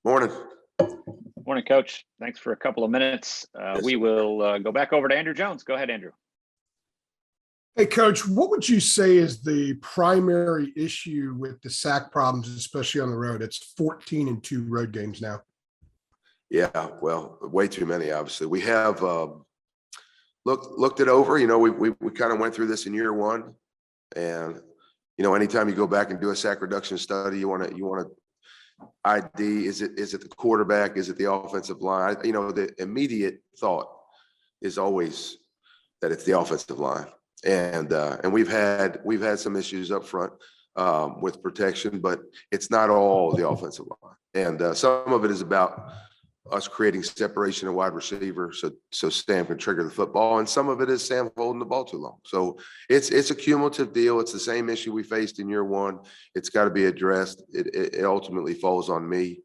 Morning. Morning, Coach. Thanks for a couple of minutes. We will go back over to Andrew Jones. Go ahead, Andrew. Hey, Coach, what would you say is the primary issue with the sack problems, especially on the road? It's 14-2 road games now. Yeah, well, way too many, obviously. We have looked it over. We kind of went through this in year one. And, anytime you go back and do a sack reduction study, you want to ID, is it the quarterback? Is it the offensive line? The immediate thought is always that it's the offensive line. And we've had some issues up front with protection, but it's not all the offensive line. And some of it is about us creating separation of wide receiver so Sam can trigger the football, and some of it is Sam holding the ball too long. So it's a cumulative deal. It's the same issue we faced in year one. It's got to be addressed. It ultimately falls on me.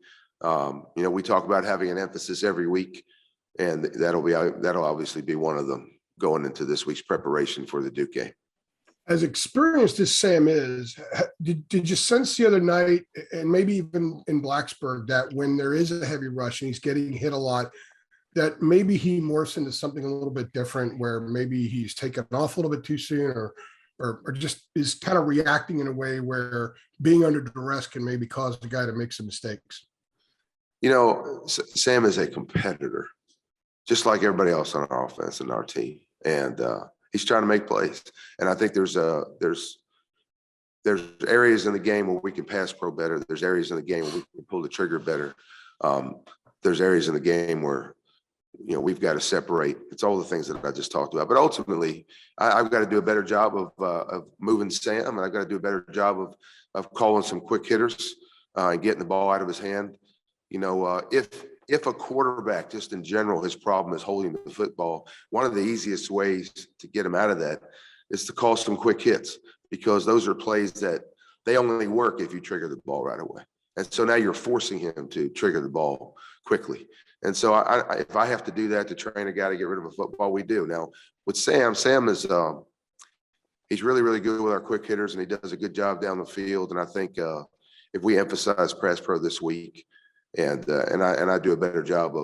We talk about having an emphasis every week, and that'll obviously be one of them going into this week's preparation for the Duke game. As experienced as Sam is, did you sense the other night, and maybe even in Blacksburg, that when there is a heavy rush and he's getting hit a lot, that maybe he morphs into something a little bit different, where maybe he's taken off a little bit too soon, or just is kind of reacting in a way where being under duress can maybe cause the guy to make some mistakes? Sam is a competitor, just like everybody else on our offense and our team. And he's trying to make plays. And I think there's areas in the game where we can pass pro better. There's areas in the game where we can pull the trigger better. There's areas in the game where, we've got to separate. It's all the things that I just talked about. But ultimately, I've got to do a better job of moving Sam, and I've got to do a better job of calling some quick hitters and getting the ball out of his hand. If a quarterback, just in general, his problem is holding the football, one of the easiest ways to get him out of that is to call some quick hits, because those are plays that they only work if you trigger the ball right away. And so now you're forcing him to trigger the ball quickly. And so if I have to do that to train a guy to get rid of a football, we do. Now with Sam is he's really, really good with our quick hitters, and he does a good job down the field. And I think if we emphasize press pro this week, and I do a better job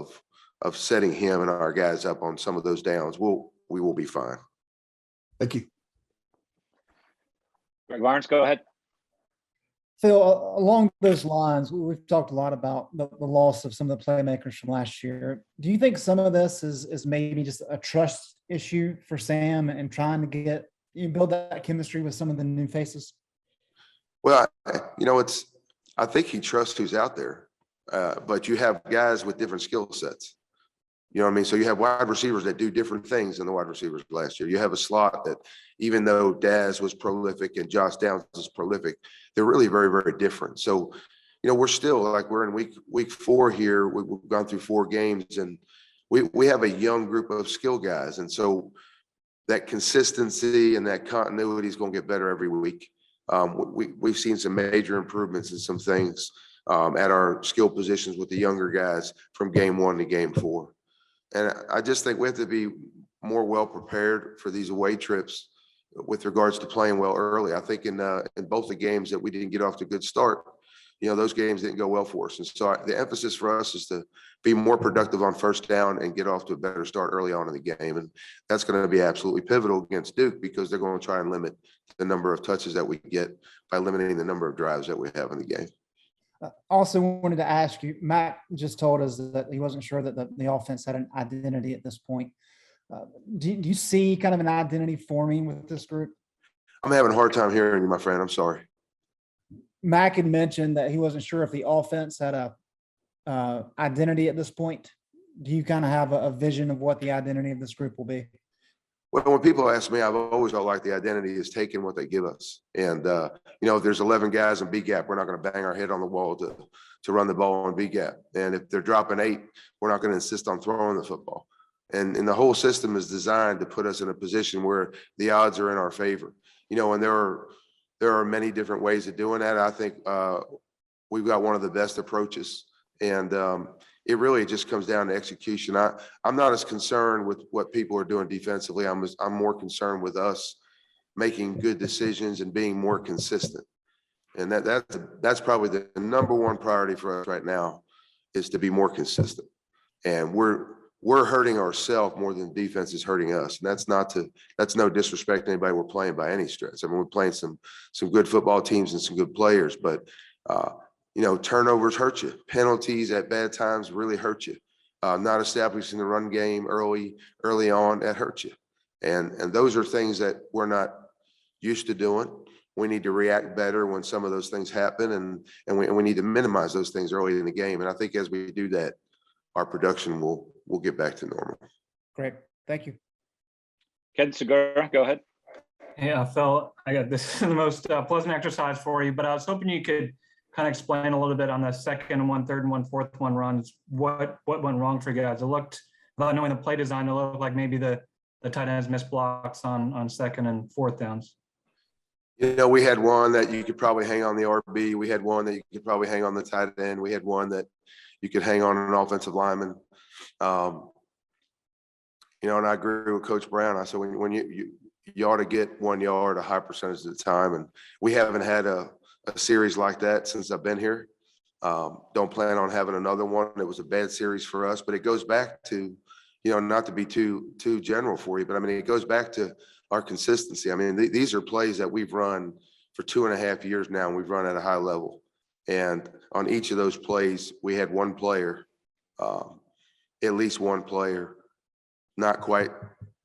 of setting him and our guys up on some of those downs, we will be fine. Thank you. Greg Barnes, go ahead. Phil, along those lines, we've talked a lot about the loss of some of the playmakers from last year. Do you think some of this is maybe just a trust issue for Sam and trying to build that chemistry with some of the new faces? Well, I think he trusts who's out there. But you have guys with different skill sets. You know what I mean? So you have wide receivers that do different things than the wide receivers last year. You have a slot that, even though Daz was prolific and Josh Downs was prolific, they're really very, very different. So, we're still we're in week 4 here. We've gone through 4 games, and we have a young group of skill guys. And so that consistency and that continuity is going to get better every week. We've seen some major improvements in some things at our skill positions with the younger guys from game 1 to game 4. And I just think we have to be more well prepared for these away trips with regards to playing well early. I think in both the games that we didn't get off to a good start, those games didn't go well for us. And so the emphasis for us is to be more productive on first down and get off to a better start early on in the game. And that's going to be absolutely pivotal against Duke, because they're going to try and limit the number of touches that we get by limiting the number of drives that we have in the game. Also wanted to ask you, Matt just told us that he wasn't sure that the offense had an identity at this point. Do you see kind of an identity forming with this group? I'm having a hard time hearing you, my friend. I'm sorry. Mac had mentioned that he wasn't sure if the offense had a identity at this point. Do you kind of have a vision of what the identity of this group will be? Well, when people ask me, I've always felt like the identity is taking what they give us. And, if there's 11 guys in B gap, we're not going to bang our head on the wall to run the ball in B gap. And if they're dropping 8, we're not going to insist on throwing the football. And the whole system is designed to put us in a position where the odds are in our favor. And there are many different ways of doing that. I think we've got one of the best approaches. And it really just comes down to execution. I'm not as concerned with what people are doing defensively. I'm more concerned with us making good decisions and being more consistent. And that's probably the number one priority for us right now, is to be more consistent. And we're hurting ourselves more than defense is hurting us. And that's no disrespect to anybody we're playing by any stretch. I mean, we're playing some good football teams and some good players, but turnovers hurt you. Penalties at bad times really hurt you. Not establishing the run game early on, that hurts you. And those are things that we're not used to doing. We need to react better when some of those things happen, and we need to minimize those things early in the game. And I think as we do that, our production will get back to normal. Great. Thank you. Ken Segura, go ahead. Yeah, Phil, I got this is the most pleasant exercise for you, but I was hoping you could kind of explain a little bit on the second and 1/3 and 1/4 runs. What went wrong for you guys? It looked, without knowing the play design, it looked like maybe the tight ends missed blocks on second and 4th downs. We had one that you could probably hang on the RB. We had one that you could probably hang on the tight end. We had one that you could hang on an offensive lineman. And I agree with Coach Brown. I said, when you ought to get 1 yard a high percentage of the time. And we haven't had a series like that since I've been here. Don't plan on having another one. It was a bad series for us, but it goes back to, not to be too general for you, but I mean, it goes back to our consistency. I mean, these are plays that we've run for 2.5 years now, and we've run at a high level. And on each of those plays, we had one player, at least one player, not quite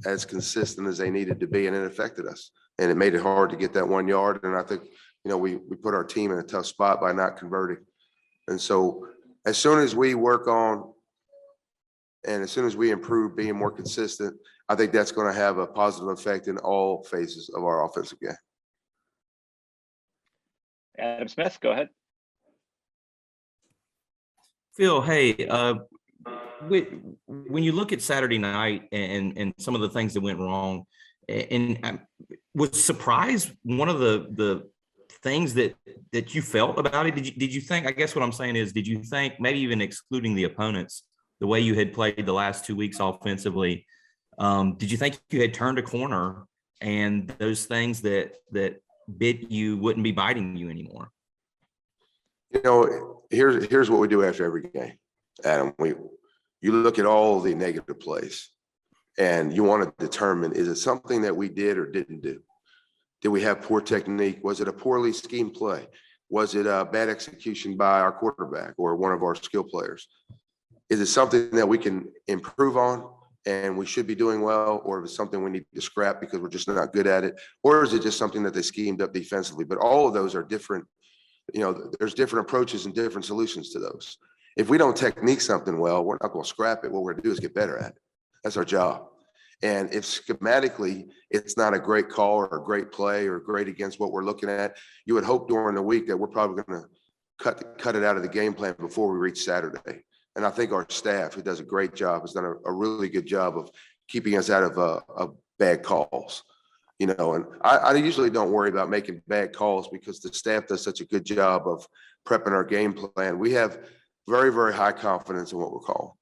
as consistent as they needed to be, and it affected us. And it made it hard to get that 1 yard. And I think, we put our team in a tough spot by not converting. And so as soon as we work on and as soon as we improve being more consistent, I think that's going to have a positive effect in all phases of our offensive game. Adam Smith, go ahead. Phil, hey, when you look at Saturday night and some of the things that went wrong, and I was surprised, one of the things that you felt about it, did you think, I guess what I'm saying is, did you think, maybe even excluding the opponents, the way you had played the last 2 weeks offensively, did you think you had turned a corner and those things that bit you wouldn't be biting you anymore? Here's what we do after every game, Adam. You look at all the negative plays and you want to determine, is it something that we did or didn't do? Did we have poor technique? Was it a poorly schemed play? Was it a bad execution by our quarterback or one of our skill players? Is it something that we can improve on and we should be doing well, or is it something we need to scrap because we're just not good at it? Or is it just something that they schemed up defensively? But all of those are different. There's different approaches and different solutions to those. If we don't technique something well, we're not going to scrap it. What we're going to do is get better at it. That's our job. And if schematically it's not a great call or a great play or great against what we're looking at, you would hope during the week that we're probably going to cut it out of the game plan before we reach Saturday. And I think our staff, who does a great job, has done a really good job of keeping us out of bad calls. And I usually don't worry about making bad calls because the staff does such a good job of prepping our game plan. We have very, very high confidence in what we're calling.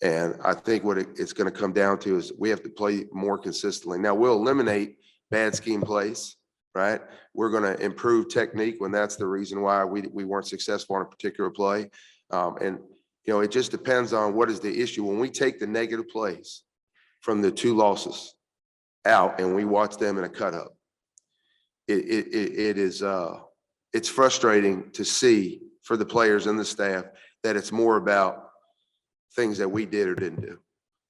And I think what it's going to come down to is we have to play more consistently. Now, we'll eliminate bad scheme plays, right? We're going to improve technique when that's the reason why we weren't successful on a particular play. It just depends on what is the issue. When we take the negative plays from the 2 losses out and we watch them in a cut up, it's frustrating to see for the players and the staff that it's more about things that we did or didn't do.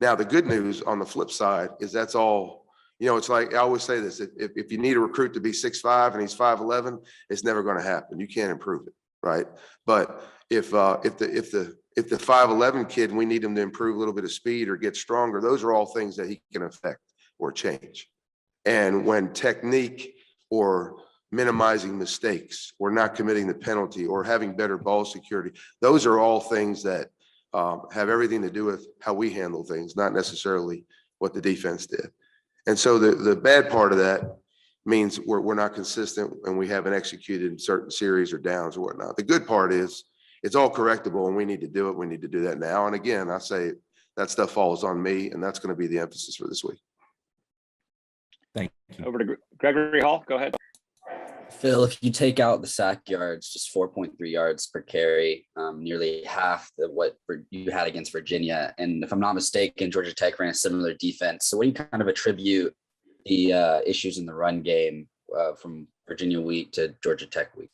Now, the good news on the flip side is that's all, it's like I always say this, if you need a recruit to be 6'5" and he's 5'11", it's never going to happen. You can't improve it, right? But if the 5'11" kid, we need him to improve a little bit of speed or get stronger, those are all things that he can affect or change. And when technique or minimizing mistakes or not committing the penalty or having better ball security, those are all things that have everything to do with how we handle things, not necessarily what the defense did. And so the bad part of that means we're not consistent and we haven't executed in certain series or downs or whatnot. The good part is it's all correctable and we need to do it. We need to do that now. And again, I say that stuff falls on me, and that's going to be the emphasis for this week. Thank you. Over to Gregory Hall. Go ahead. Phil, if you take out the sack yards, just 4.3 yards per carry, nearly half of what you had against Virginia. And if I'm not mistaken, Georgia Tech ran a similar defense. So what do you kind of attribute the issues in the run game from Virginia week to Georgia Tech week?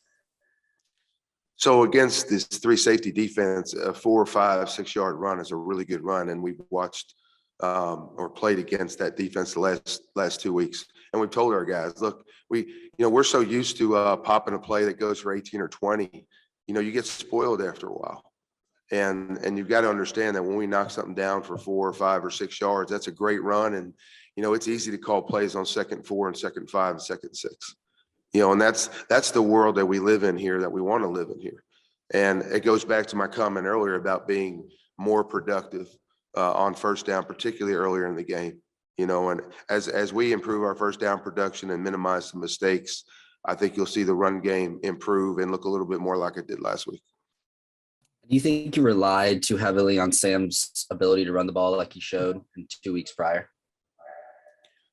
So against this 3 safety defense, a 4 or 5, 6 yard run is a really good run. And we've watched or played against that defense the last 2 weeks. And we've told our guys, look, we're so used to popping a play that goes for 18 or 20, you get spoiled after a while. And you've got to understand that when we knock something down for 4 or 5 or 6 yards, that's a great run. And, it's easy to call plays on 2nd 4 and 2nd 5 and 2nd 6. And that's the world that we live in here, that we want to live in here. And it goes back to my comment earlier about being more productive on first down, particularly earlier in the game. And as we improve our first down production and minimize some mistakes, I think you'll see the run game improve and look a little bit more like it did last week. Do you think you relied too heavily on Sam's ability to run the ball like he showed in 2 weeks prior?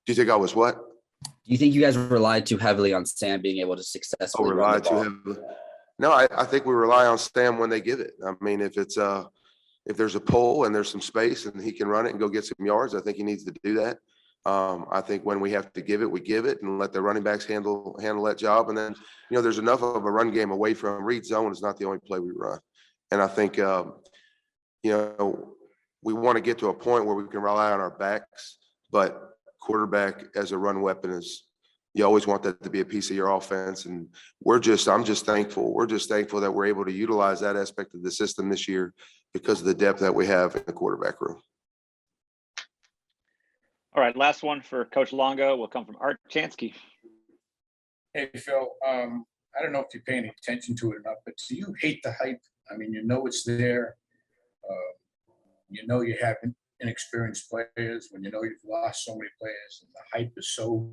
Do you think I was what? Do you think you guys relied too heavily on Sam being able to successfully run the ball? Heavily? No, I think we rely on Sam when they give it. I mean, if there's a pull and there's some space and he can run it and go get some yards, I think he needs to do that. I think when we have to give it, we give it and let the running backs handle that job. And then, there's enough of a run game away from read zone is not the only play we run. And I think, we want to get to a point where we can rely on our backs, but quarterback as a run weapon is, you always want that to be a piece of your offense. And I'm just thankful. We're just thankful that we're able to utilize that aspect of the system this year because of the depth that we have in the quarterback room. All right, last one for Coach Longo will come from Art Chansky. Hey, Phil, I don't know if you're paying attention to it or not, but do you hate the hype? I mean, it's there. You have inexperienced players when you've lost so many players, and the hype is so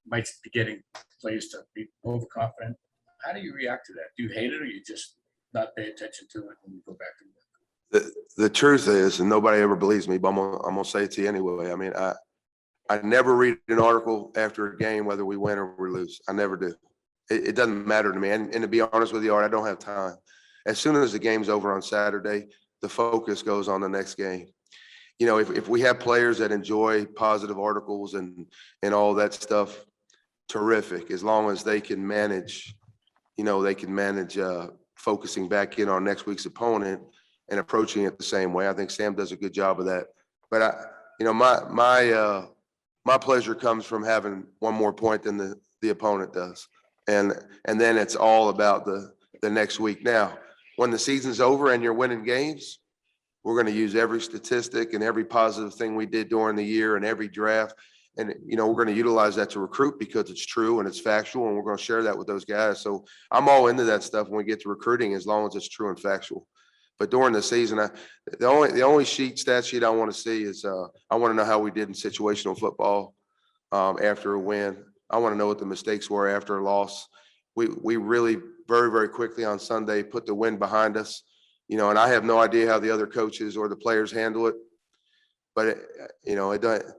might be getting players to be overconfident. How do you react to that? Do you hate it, or you just not pay attention to it when you go back to work? The truth is, and nobody ever believes me, but I'm gonna say it to you anyway. I mean, I never read an article after a game whether we win or we lose. I never do. It doesn't matter to me. And to be honest with you, Art, I don't have time. As soon as the game's over on Saturday, the focus goes on the next game. If we have players that enjoy positive articles and all that stuff, terrific. As long as they can manage, focusing back in on next week's opponent and approaching it the same way. I think Sam does a good job of that. But my pleasure comes from having one more point than the opponent does. And then it's all about the next week. Now, when the season's over and you're winning games, we're going to use every statistic and every positive thing we did during the year and every draft. And, we're going to utilize that to recruit because it's true and it's factual, and we're going to share that with those guys. So I'm all into that stuff when we get to recruiting, as long as it's true and factual. But during the season, the only stat sheet I want to see is I want to know how we did in situational football after a win. I want to know what the mistakes were after a loss. We really very, very quickly on Sunday put the win behind us. And I have no idea how the other coaches or the players handle it, but it doesn't.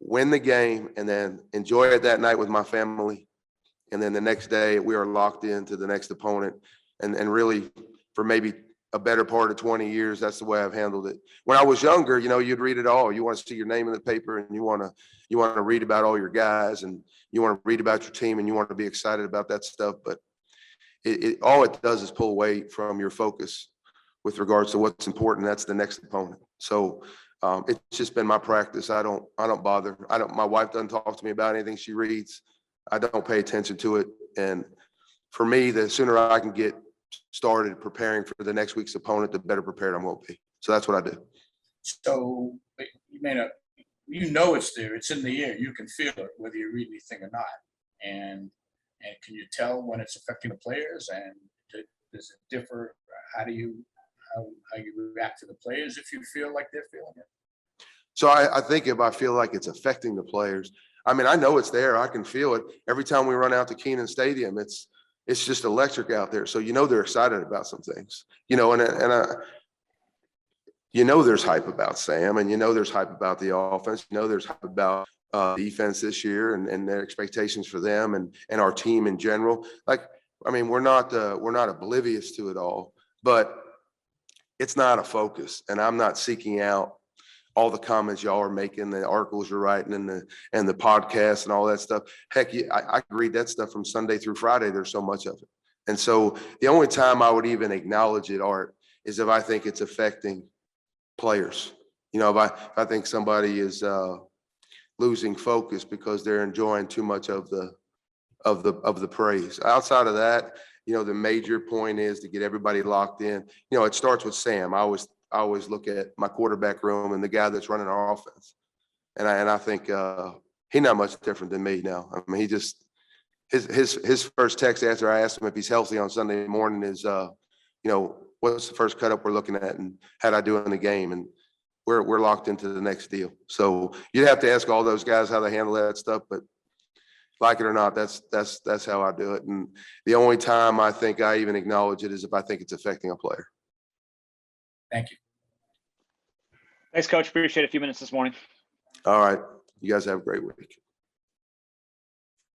Win the game and then enjoy it that night with my family. And then the next day we are locked into the next opponent. And really for maybe a better part of 20 years, that's the way I've handled it. When I was younger, you'd read it all. You want to see your name in the paper, and you want to read about all your guys, and you want to read about your team, and you want to be excited about that stuff. But all it does is pull away from your focus with regards to what's important. That's the next opponent. So it's just been my practice. I don't bother. My wife doesn't talk to me about anything she reads. I don't pay attention to it. And for me, the sooner I can get started preparing for the next week's opponent, the better prepared I'm going to be. So that's what I do. So you may not, it's there. It's in the air. You can feel it, whether you read anything or not. And can you tell when it's affecting the players? And does it differ? How you react to the players if you feel like they're feeling it? So I think if I feel like it's affecting the players, I mean, I know it's there. I can feel it. Every time we run out to Kenan Stadium, it's just electric out there. So they're excited about some things. And you know there's hype about Sam, and you know there's hype about the offense. You know there's hype about defense this year and their expectations for them and our team in general. Like, I mean, we're not oblivious to it all, but it's not a focus. And I'm not seeking out all the comments y'all are making, the articles you're writing, and the podcasts and all that stuff. Heck, I read that stuff from Sunday through Friday. There's so much of it. And so the only time I would even acknowledge it, Art, is if I think it's affecting players. You know, if I think somebody is losing focus because they're enjoying too much of the praise. Outside of that, you know, the major point is to get everybody locked in. You know, it starts with Sam. I always look at my quarterback room and the guy that's running our offense, and I think he's not much different than me now. I mean, he just his first text after I asked him if he's healthy on Sunday morning is, you know, what's the first cut up we're looking at and how'd I do in the game, and we're locked into the next deal. So you'd have to ask all those guys how they handle that stuff, but like it or not, that's how I do it. And the only time I think I even acknowledge it is if I think it's affecting a player. Thank you. Thanks, Coach. Appreciate a few minutes this morning. All right. You guys have a great week.